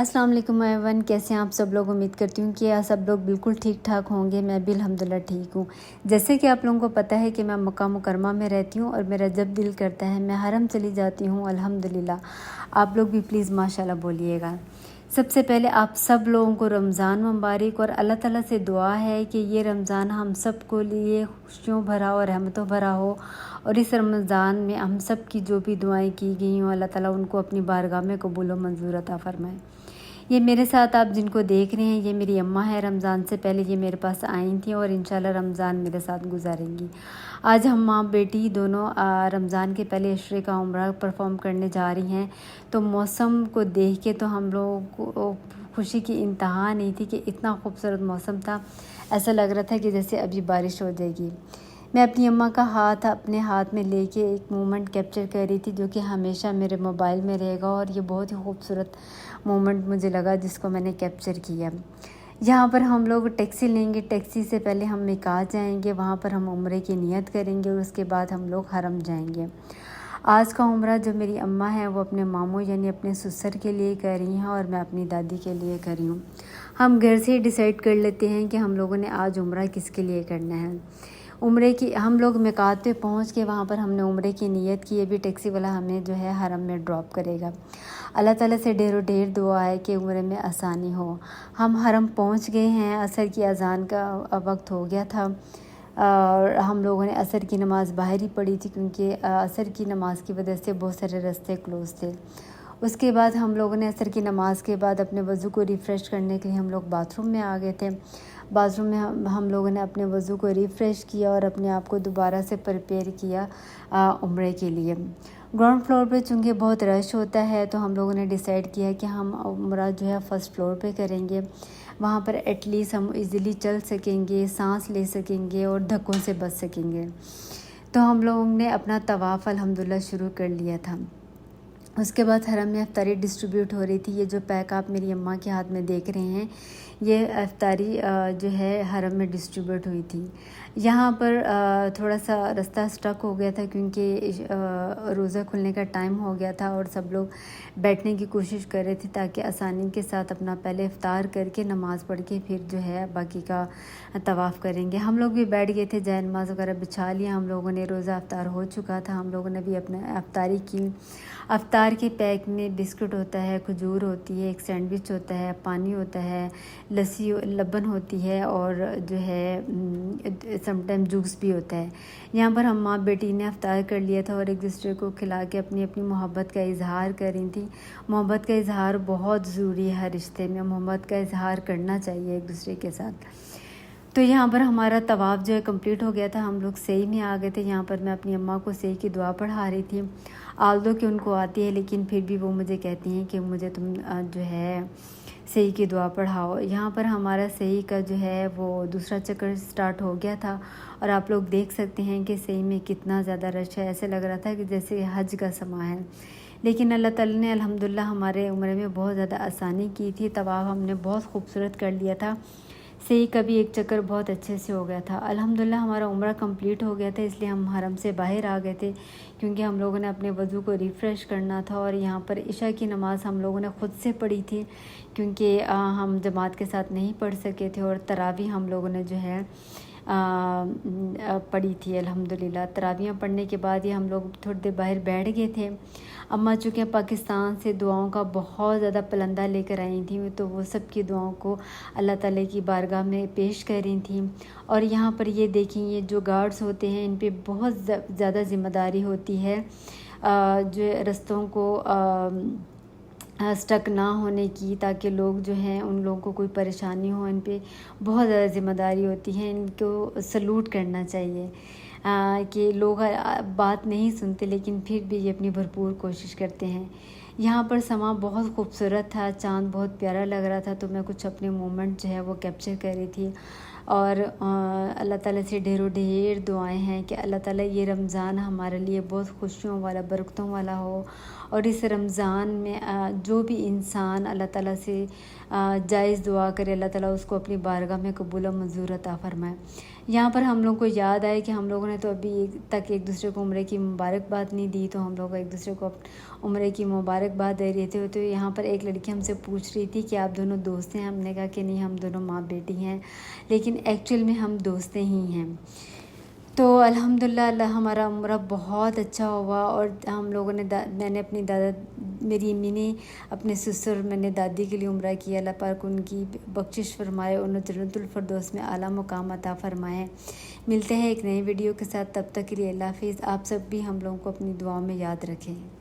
अस्सलाम वालेकुम एवरीवन, कैसे हैं आप सब लोग। उम्मीद करती हूँ कि आप सब लोग बिल्कुल ठीक ठाक होंगे। मैं भी अल्हम्दुलिल्लाह ठीक हूँ। जैसे कि आप लोगों को पता है कि मैं मक्का मुकरमा में रहती हूँ और मेरा जब दिल करता है मैं हरम चली जाती हूँ अल्हम्दुलिल्लाह। आप लोग भी प्लीज़ माशाल्लाह बोलिएगा। सबसे पहले आप सब लोगों को रमज़ान मुबारक और अल्लाह ताला से दुआ है कि ये रमज़ान हम सब को लिए खुशियों भरा और रहमतों भरा हो और इस रमज़ान में हम सब की जो भी दुआएं की गई हों अल्लाह ताला उनको अपनी बारगाह में कबूल व मंजूर अता फरमाए। ये मेरे साथ आप जिनको देख रहे हैं ये मेरी अम्मा है। रमज़ान से पहले ये मेरे पास आई थी और इंशाल्लाह रमज़ान मेरे साथ गुजारेंगी। आज हम माँ बेटी दोनों रमज़ान के पहले इश्रे का उम्रा परफॉर्म करने जा रही हैं। तो मौसम को देख के तो हम लोगों को खुशी की इंतहा नहीं थी कि इतना खूबसूरत मौसम था। ऐसा लग रहा था कि जैसे अभी बारिश हो जाएगी। मैं अपनी अम्मा का हाथ अपने हाथ में लेके एक मोमेंट कैप्चर कर रही थी जो कि हमेशा मेरे मोबाइल में रहेगा और ये बहुत ही खूबसूरत मोमेंट मुझे लगा जिसको मैंने कैप्चर किया। यहाँ पर हम लोग टैक्सी लेंगे, टैक्सी से पहले हम मिकात जाएंगे, वहाँ पर हम उम्रे की नियत करेंगे और उसके बाद हम लोग हरम जाएंगे। आज का उम्रा जो मेरी अम्मा है वो अपने मामू यानी अपने ससुर के लिए कर रही हैं और मैं अपनी दादी के लिए कर रही हूँ। हम घर से ही डिसाइड कर लेते हैं कि हम लोगों ने आज उम्रा किसके लिए करना है। उम्रे की हम लोग मिकात पे पहुँच के वहाँ पर हमने उम्रे की नियत की। अभी टैक्सी वाला हमें जो है हरम में ड्रॉप करेगा। अल्लाह ताला से ढेरों ढेर दुआ है कि उम्रे में आसानी हो। हम हरम पहुँच गए हैं। असर की अज़ान का वक्त हो गया था और हम लोगों ने असर की नमाज़ बाहर ही पढ़ी थी क्योंकि असर की नमाज़ की वजह से बहुत सारे रास्ते क्लोज़ थे। उसके बाद हम लोगों ने असर की नमाज़ के बाद अपने वज़ू को रिफ़्रेश करने के लिए हम लोग बाथरूम में आ गए थे। बाथरूम में हम लोगों ने अपने वज़ू को रिफ़्रेश किया और अपने आप को दोबारा से प्रिपेयर किया उम्रे के लिए। ग्राउंड फ्लोर पे चूँकि बहुत रश होता है तो हम लोगों ने डिसाइड किया कि हम उम्रा जो है फ़र्स्ट फ्लोर पे करेंगे। वहाँ पर एटलीस्ट हम इजीली चल सकेंगे, सांस ले सकेंगे और धक्कों से बच सकेंगे। तो हम लोगों ने अपना तवाफ़ अल्हम्दुलिल्लाह शुरू कर लिया था। उसके बाद हरम में इफ्तारी डिस्ट्रीब्यूट हो रही थी। ये जो पैक आप मेरी अम्मा के हाथ में देख रहे हैं ये इफ्तारी जो है हरम में डिस्ट्रीब्यूट हुई थी। यहाँ पर थोड़ा सा रास्ता स्टक हो गया था क्योंकि रोज़ा खुलने का टाइम हो गया था और सब लोग बैठने की कोशिश कर रहे थे ताकि आसानी के साथ अपना पहले इफ्तार करके नमाज़ पढ़ के फिर जो है बाकी का तवाफ़ करेंगे। हम लोग भी बैठ गए थे, जै नमाज़ वगैरह बिछा लिया। हम लोगों ने रोज़ा इफ्तार हो चुका था। हम लोगों ने भी अपना इफ्तारी की। अफ्तार के पैक में बिस्कुट होता है, खजूर होती है, एक सैंडविच होता है, पानी होता है, लस्सी लबन होती है और जो है समटाइम जूस भी होता है। यहाँ पर हम माँ बेटी ने अफ्तार कर लिया था और एक दूसरे को खिला के अपनी अपनी मोहब्बत का इजहार कर रही थी। मोहब्बत का इजहार बहुत ज़रूरी है हर रिश्ते में। मोहब्बत का इजहार करना चाहिए एक दूसरे के साथ। तो यहाँ पर हमारा तवाफ़ जो है कंप्लीट हो गया था। हम लोग सही में आ गए थे। यहाँ पर मैं अपनी अम्मा को सही की दुआ पढ़ा रही थी। आल्दो कि उनको आती है लेकिन फिर भी वो मुझे कहती हैं कि मुझे तुम जो है सही की दुआ पढ़ाओ। यहाँ पर हमारा सही का जो है वो दूसरा चक्कर स्टार्ट हो गया था और आप लोग देख सकते हैं कि सही में कितना ज़्यादा रश है। ऐसे लग रहा था कि जैसे हज का समा है। लेकिन अल्लाह ताला ने अल्हम्दुलिल्लाह हमारे उम्र में बहुत ज़्यादा आसानी की थी। तवाफ़ हमने बहुत खूबसूरत कर लिया था। सही का भी एक चक्कर बहुत अच्छे से हो गया था। अल्हम्दुलिल्लाह हमारा उम्रा कंप्लीट हो गया था इसलिए हम हरम से बाहर आ गए थे क्योंकि हम लोगों ने अपने वज़ू को रिफ़्रेश करना था। और यहाँ पर इशा की नमाज़ हम लोगों ने ख़ुद से पढ़ी थी क्योंकि हम जमात के साथ नहीं पढ़ सके थे। और तरावी हम लोगों ने जो है पढ़ी थी अल्हम्दुलिल्लाह। तरावियाँ पढ़ने के बाद ही हम लोग थोड़ी देर बाहर बैठ गए थे। अम्मा चूँकि पाकिस्तान से दुआओं का बहुत ज़्यादा पलंदा लेकर आई थी तो वो सब की दुआओं को अल्लाह ताला की बारगाह में पेश कर रही थी। और यहाँ पर ये देखें ये जो गार्ड्स होते हैं इन पे बहुत ज़्यादा ज़िम्मेदारी होती है जो रास्तों को स्टक ना होने की, ताकि लोग जो हैं उन लोगों को कोई परेशानी हो। इन पे बहुत ज़्यादा ज़िम्मेदारी होती है। इनको सलूट करना चाहिए कि लोग बात नहीं सुनते लेकिन फिर भी ये अपनी भरपूर कोशिश करते हैं। यहाँ पर समा बहुत खूबसूरत था, चाँद बहुत प्यारा लग रहा था तो मैं कुछ अपने मोमेंट जो है वो कैप्चर कर रही थी। और अल्लाह ताला से ढेरों ढेर दुआएं हैं कि अल्लाह ताला ये रमज़ान हमारे लिए बहुत खुशियों वाला बरकतों वाला हो और इस रमज़ान में जो भी इंसान अल्लाह ताला से जायज़ दुआ करे, अल्लाह ताला उसको अपनी बारगाह में कबूल और मंजूर अता फरमाए। यहाँ पर हम लोग को याद आए कि हम लोगों ने तो अभी तक एक दूसरे को उम्रे की मुबारकबाद नहीं दी, तो हम लोग एक दूसरे को उम्रे की मुबारकबाद दे रहे थे। तो यहाँ पर एक लड़की हमसे पूछ रही थी कि आप दोनों दोस्त हैं। हमने कहा कि नहीं, हम दोनों माँ बेटी हैं, लेकिन एक्चुअल में हम दोस्त ही हैं। तो अल्हम्दुलिल्लाह हमारा उम्रा बहुत अच्छा हुआ और हम लोगों ने मैंने अपनी मेरी अम्मी ने अपने ससुर, मैंने दादी के लिए उम्रा किया। अल्लाह पाक उनकी बख्शिश फरमाए, उन्हें जन्नतुल फिरदौस में आला मुकाम अता फरमाए। मिलते हैं एक नई वीडियो के साथ, तब तक के लिए अल्लाह हाफिज़। आप सब भी हम लोगों को अपनी दुआ में याद रखें।